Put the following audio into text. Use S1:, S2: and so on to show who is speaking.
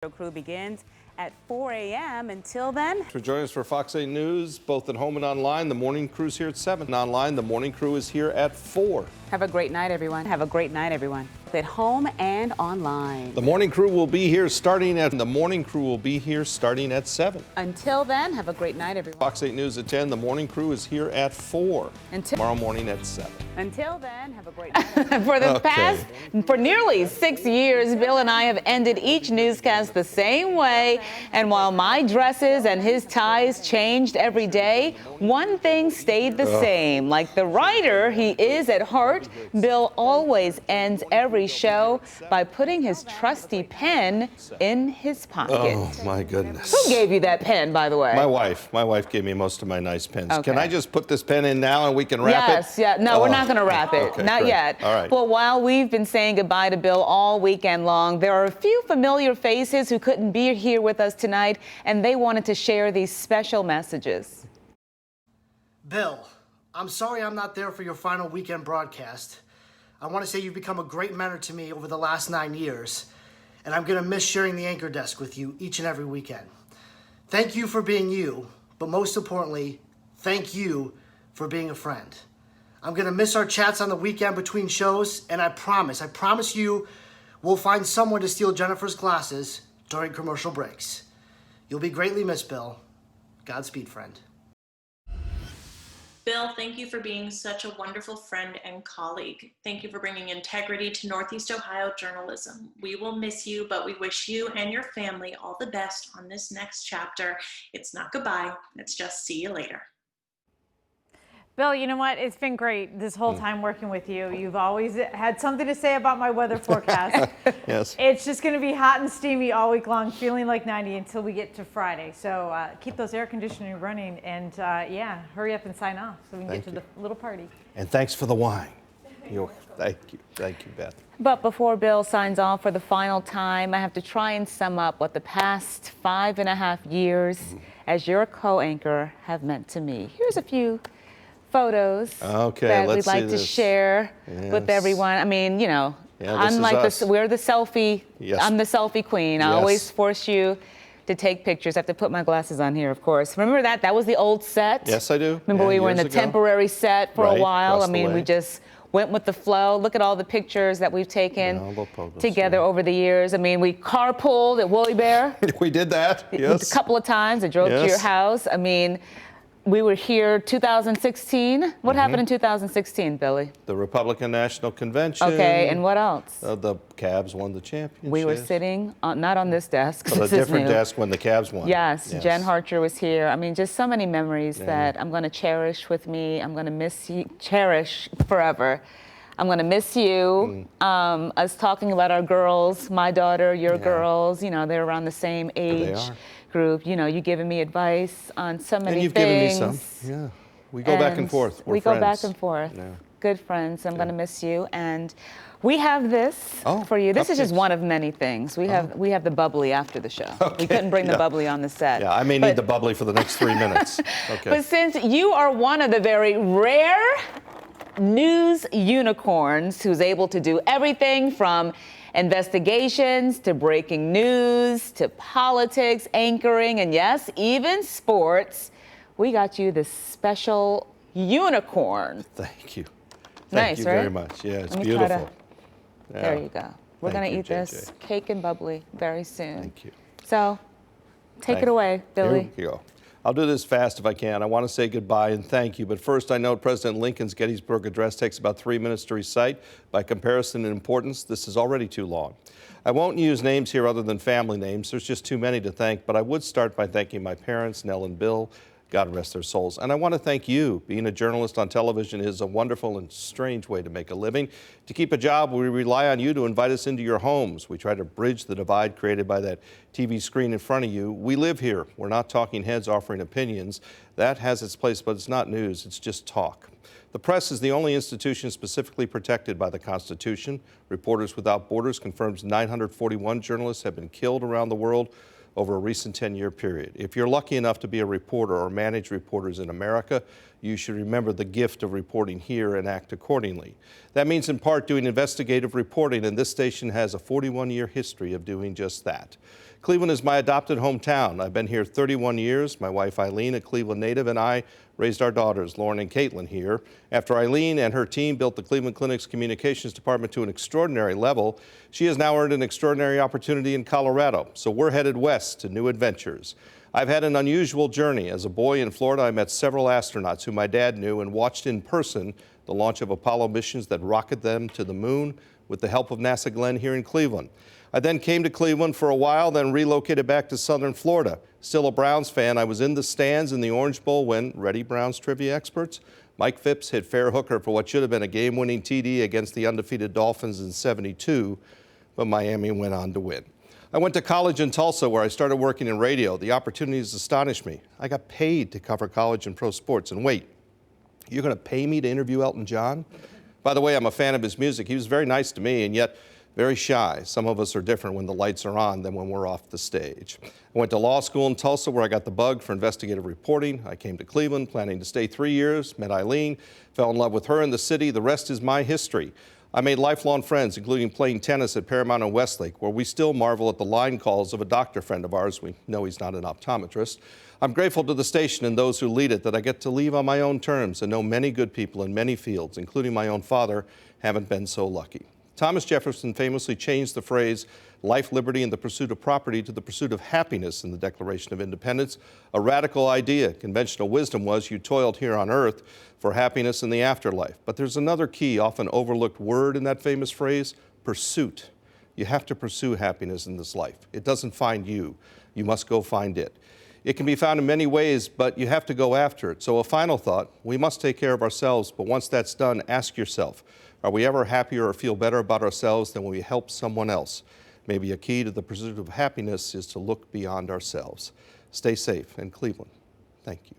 S1: Crew begins at 4 a.m. Until then,
S2: For joining us for Fox 8 News, both at home and online. The morning crew's here at 7. Online, the morning crew is here at 4.
S1: have a great night, everyone. Have a great night, everyone. At home and online.
S2: The morning crew will be here starting at 7.
S1: Until then, have a great night, everyone.
S2: Fox 8 News at 10. The morning crew is here at 4. Tomorrow morning at 7.
S1: Until then, have a great night.
S3: For nearly 6 years, Bill and I have ended each newscast the same way. And while my dresses and his ties changed every day, one thing stayed the same. Like the writer he is at heart, Bill always ends every show by putting his trusty pen in his pocket.
S2: Oh, my goodness.
S3: Who gave you that pen, by the way?
S2: My wife. My wife gave me most of my nice pens.
S3: Okay.
S2: Can I just put this pen in now and we can wrap it?
S3: Yes, yeah. No, we're not going to wrap it.
S2: Okay,
S3: Not
S2: great.
S3: yet.
S2: All right.
S3: Well, while we've been saying goodbye to Bill all weekend long, there are a few familiar faces who couldn't be here with us tonight, and they wanted to share these special messages.
S4: Bill, I'm sorry I'm not there for your final weekend broadcast. I want to say you've become a great mentor to me over the last 9 years, and I'm going to miss sharing the anchor desk with you each and every weekend. Thank you for being you, but most importantly, thank you for being a friend. I'm going to miss our chats on the weekend between shows, and I promise you, we'll find someone to steal Jennifer's glasses during commercial breaks. You'll be greatly missed, Bill. Godspeed, friend.
S5: Bill, thank you for being such a wonderful friend and colleague. Thank you for bringing integrity to Northeast Ohio journalism. We will miss you, but we wish you and your family all the best on this next chapter. It's not goodbye, it's just see you later.
S6: Bill, you know what? It's been great this whole time working with you. You've always had something to say about my weather forecast.
S2: Yes.
S6: It's just going to be hot and steamy all week long, feeling like 90 until we get to Friday. So keep those air conditioning running and, yeah, hurry up and sign off so we can get to the little party.
S2: And thanks for the wine. Thank you. Thank you, Beth.
S3: But before Bill signs off for the final time, I have to try and sum up what the past 5.5 years as your co-anchor have meant to me. Here's a few photos that we'd like to share with everyone. I mean, you know, unlike this, we're the selfie. I'm the selfie queen. I always force you to take pictures. I have to put my glasses on here, of course. Remember that? That was the old set.
S2: Yes, I do.
S3: Remember we were in the temporary set for a while. I mean, we just went with the flow. Look at all the pictures that we've taken together over the years. I mean, we carpooled at Woolly Bear.
S2: We did that, yes.
S3: A couple of times. I drove to your house. I mean, we were here 2016. What happened in 2016, Billy?
S2: The Republican National Convention.
S3: Okay, and what else?
S2: The Cavs won the championship.
S3: We were sitting, not on this desk.
S2: But a different desk when the Cavs won.
S3: Yes, Jen Harcher was here. I mean, just so many memories that I'm going to cherish with me. I'm going to miss you, cherish forever. I'm going to miss you. Us talking about our girls, my daughter, your girls, you know, they're around the same age group. You know, you giving me advice on so many things.
S2: And you've given me some. We go back and forth. We're friends.
S3: Go back and forth. Good friends. I'm going to miss you. And we have this for you. This is just one of many things. We have the bubbly after the show. We couldn't bring the bubbly on the set.
S2: Yeah, I may need the bubbly for the next 3 minutes.
S3: But since you are one of the very rare news unicorns who's able to do everything from investigations to breaking news to politics, anchoring, and yes, even sports, we got you this special unicorn.
S2: Thank you.
S3: Nice,
S2: Thank you
S3: right?
S2: very much. Yeah, it's beautiful.
S3: There you go. We're going to eat this cake and bubbly very soon.
S2: Thank you.
S3: So take it away, Billy.
S2: Here we go. I'll do this fast if I can. I want to say goodbye and thank you. But first, I note President Lincoln's Gettysburg Address takes about 3 minutes to recite. By comparison and importance, this is already too long. I won't use names here other than family names. There's just too many to thank. But I would start by thanking my parents, Nell and Bill. God rest their souls. And I want to thank you. Being a journalist on television is a wonderful and strange way to make a living. To keep a job, we rely on you to invite us into your homes. We try to bridge the divide created by that TV screen in front of you. We live here. We're not talking heads offering opinions. That has its place, but it's not news. It's just talk. The press is the only institution specifically protected by the Constitution. Reporters Without Borders confirms 941 journalists have been killed around the world over a recent 10-year period. If you're lucky enough to be a reporter or manage reporters in America, you should remember the gift of reporting here and act accordingly. That means in part doing investigative reporting, and this station has a 41-year history of doing just that. Cleveland is my adopted hometown. I've been here 31 years. My wife Eileen, a Cleveland native, and I raised our daughters, Lauren and Caitlin, here. After Eileen and her team built the Cleveland Clinic's communications department to an extraordinary level, she has now earned an extraordinary opportunity in Colorado. So we're headed west to new adventures. I've had an unusual journey. As a boy in Florida, I met several astronauts who my dad knew and watched in person the launch of Apollo missions that rocketed them to the moon with the help of NASA Glenn here in Cleveland. I then came to Cleveland for a while, then relocated back to southern Florida. Still a Browns fan, I was in the stands in the Orange Bowl when, ready Browns trivia experts, Mike Phipps hit fair hooker for what should have been a game-winning TD against the undefeated Dolphins in '72, but Miami went on to win. I went to college in Tulsa where I started working in radio. The opportunities astonished me. I got paid to cover college and pro sports. And wait, you're going to pay me to interview Elton John? By the way, I'm a fan of his music. He was very nice to me and yet very shy. Some of us are different when the lights are on than when we're off the stage. I went to law school in Tulsa where I got the bug for investigative reporting. I came to Cleveland planning to stay 3 years, met Eileen, fell in love with her in the city. The rest is my history. I made lifelong friends, including playing tennis at Paramount and Westlake, where we still marvel at the line calls of a doctor friend of ours. We know he's not an optometrist. I'm grateful to the station and those who lead it that I get to leave on my own terms and know many good people in many fields, including my own father, haven't been so lucky. Thomas Jefferson famously changed the phrase life, liberty, and the pursuit of property to the pursuit of happiness in the Declaration of Independence. A radical idea. Conventional wisdom was you toiled here on earth for happiness in the afterlife. But there's another key, often overlooked word in that famous phrase, pursuit. You have to pursue happiness in this life. It doesn't find you. You must go find it. It can be found in many ways, but you have to go after it. So a final thought, we must take care of ourselves, but once that's done, ask yourself, are we ever happier or feel better about ourselves than when we help someone else? Maybe a key to the pursuit of happiness is to look beyond ourselves. Stay safe in Cleveland. Thank you.